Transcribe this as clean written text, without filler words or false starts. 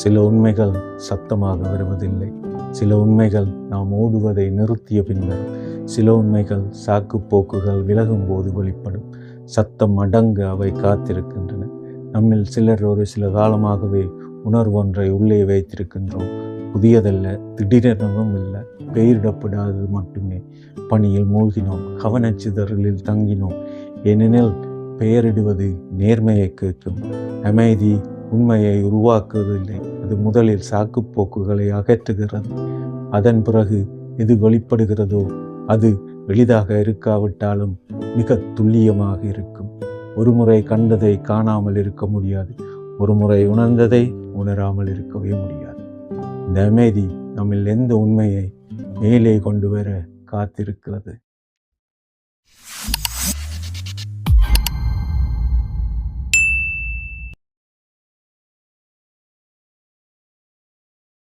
சில உண்மைகள் சத்தமாக வருவதில்லை. சில உண்மைகள் நாம் ஓடுவதை நிறுத்திய பின்னர், சில உண்மைகள் சாக்கு போக்குகள் விலகும் போது வெளிப்படும். சத்தம் அடங்க அவை காத்திருக்கின்றன. நம்மில் சிலர் ஒரு சில காலமாகவே உணர்வொன்றை உள்ளே வைத்திருக்கின்றோம். புதியதல்ல, திடீரெனவும் இல்லை, பெயரிடப்படாதது மட்டுமே. பணியில் மூழ்கினோம், கவனச்சிதறலில் தங்கினோம். ஏனெனில் பெயரிடுவது நேர்மையை கேட்கும். அமைதி உண்மையை உருவாக்குவதில்லை, அது முதலில் சாக்குப்போக்குகளை அகற்றுகிறது. அதன் பிறகு எது வெளிப்படுகிறதோ அது எளிதாக இருக்காவிட்டாலும் மிக துல்லியமாக இருக்கும். ஒரு முறை கண்டதை காணாமல் இருக்க முடியாது, ஒரு முறை உணர்ந்ததை உணராமல் இருக்கவே முடியாது. இந்த அமைதி நம்மில் எந்த உண்மையை மேலே கொண்டு வர காத்திருக்கிறது.